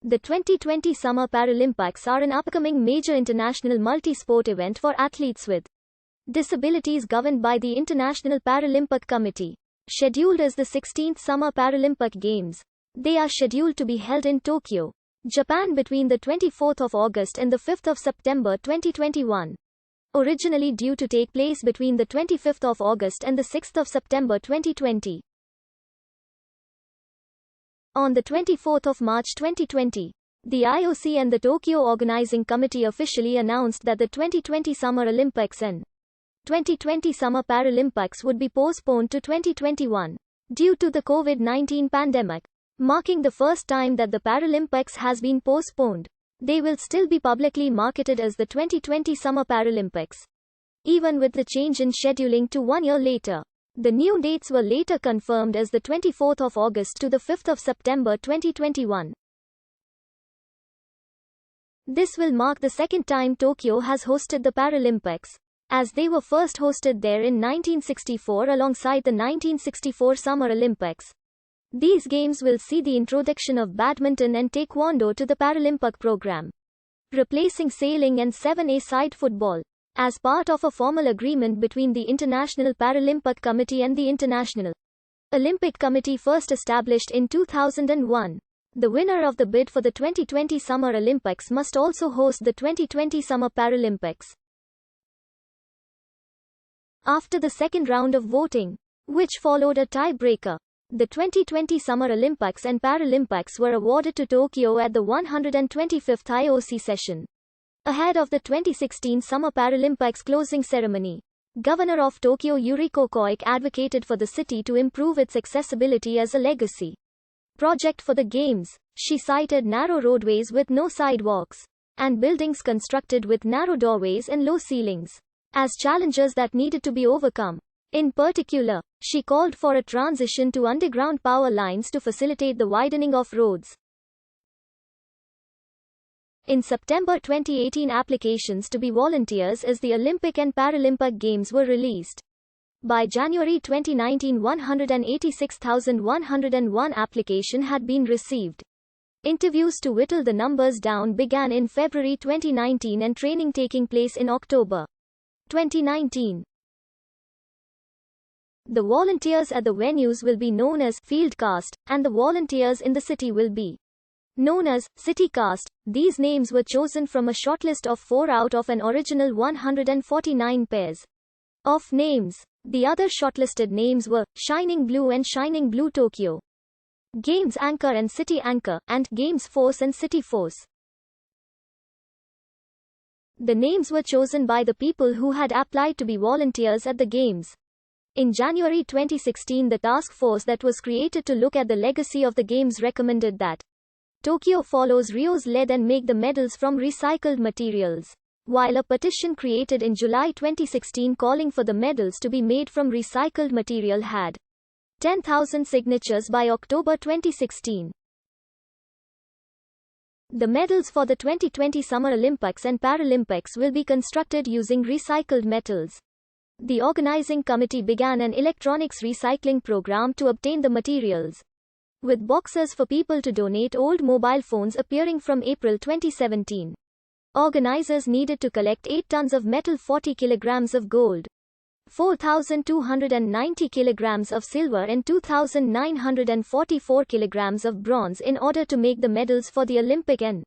The 2020 Summer Paralympics are an upcoming major international multi-sport event for athletes with disabilities governed by the International Paralympic Committee. Scheduled as the 16th Summer Paralympic Games, they are scheduled to be held in Tokyo, Japan between the 24th of August and the 5th of September 2021. Originally due to take place between the 25th of August and the 6th of September 2020. On the 24th of March 2020, the IOC and the Tokyo Organizing Committee officially announced that the 2020 Summer Olympics and 2020 Summer Paralympics would be postponed to 2021 due to the COVID-19 pandemic, marking the first time that the Paralympics has been postponed. They will still be publicly marketed as the 2020 Summer Paralympics, even with the change in scheduling to 1 year later. The new dates were later confirmed as the 24th of August to the 5th of September 2021. This will mark the second time Tokyo has hosted the Paralympics, as they were first hosted there in 1964 alongside the 1964 Summer Olympics. These games will see the introduction of badminton and taekwondo to the Paralympic program, replacing sailing and 7-a-side football, as part of a formal agreement between the International Paralympic Committee and the International Olympic Committee first established in 2001. The winner of the bid for the 2020 Summer Olympics must also host the 2020 Summer Paralympics. After the second round of voting, which followed a tiebreaker, the 2020 Summer Olympics and Paralympics were awarded to Tokyo at the 125th IOC session, ahead of the 2016 Summer Paralympics closing ceremony. Governor of Tokyo Yuriko Koike advocated for the city to improve its accessibility as a legacy project for the Games. She cited narrow roadways with no sidewalks and buildings constructed with narrow doorways and low ceilings as challenges that needed to be overcome. In particular, she called for a transition to underground power lines to facilitate the widening of roads. In September 2018, applications to be volunteers as the Olympic and Paralympic Games were released. By January 2019, 186,101 applications had been received. Interviews to whittle the numbers down began in February 2019 and training taking place in October 2019. The volunteers at the venues will be known as field cast, and the volunteers in the city will be known as city cast. These names were chosen from a shortlist of 4 out of an original 149 pairs of names. The other shortlisted names were Shining Blue and Shining Blue Tokyo, Games Anchor and City Anchor, and Games Force and City Force. The names were chosen by the people who had applied to be volunteers at the Games. In January 2016, the task force that was created to look at the legacy of the Games recommended that Tokyo follows Rio's lead and make the medals from recycled materials, while a petition created in July 2016 calling for the medals to be made from recycled material had 10,000 signatures by October 2016. The medals for the 2020 Summer Olympics and Paralympics will be constructed using recycled metals. The organizing committee began an electronics recycling program to obtain the materials, with boxes for people to donate old mobile phones appearing from April 2017. Organizers needed to collect 8 tons of metal, 40 kilograms of gold, 4,290 kilograms of silver and 2,944 kilograms of bronze in order to make the medals for the Olympic and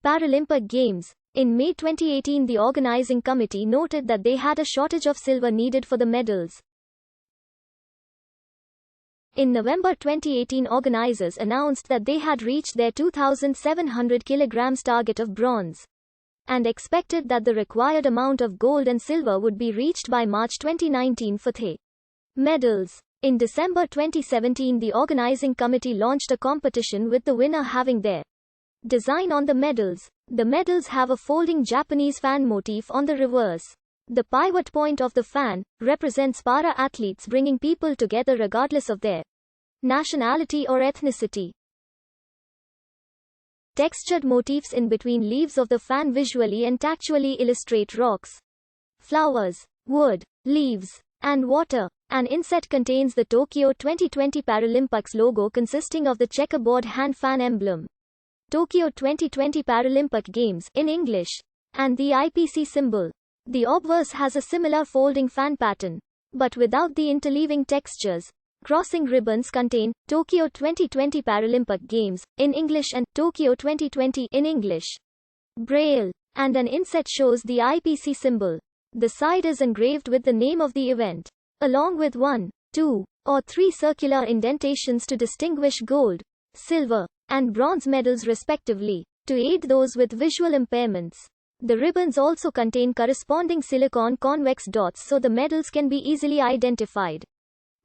Paralympic Games. In May 2018, the organizing committee noted that they had a shortage of silver needed for the medals. In November 2018, organizers announced that they had reached their 2,700 kilograms target of bronze and expected that the required amount of gold and silver would be reached by March 2019 for the medals. In December 2017, the organizing committee launched a competition with the winner having their design on the medals. The medals have a folding Japanese fan motif on the reverse. The pivot point of the fan represents para-athletes bringing people together regardless of their nationality or ethnicity. Textured motifs in between leaves of the fan visually and tactually illustrate rocks, flowers, wood, leaves, and water. An inset contains the Tokyo 2020 Paralympics logo consisting of the checkerboard hand fan emblem, Tokyo 2020 Paralympic Games in English, and the IPC symbol. The obverse has a similar folding fan pattern, but without the interleaving textures. Crossing ribbons contain Tokyo 2020 Paralympic Games in English and Tokyo 2020 in English. Braille, and an inset shows the IPC symbol. The side is engraved with the name of the event, along with 1, 2, or 3 circular indentations to distinguish gold, silver, and bronze medals respectively, to aid those with visual impairments. The ribbons also contain corresponding silicon convex dots so the medals can be easily identified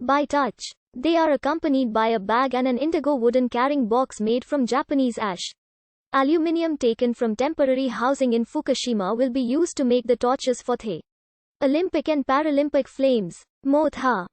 by touch. They are accompanied by a bag and an indigo wooden carrying box made from Japanese ash. Aluminium taken from temporary housing in Fukushima will be used to make the torches for the Olympic and Paralympic flames. Motha.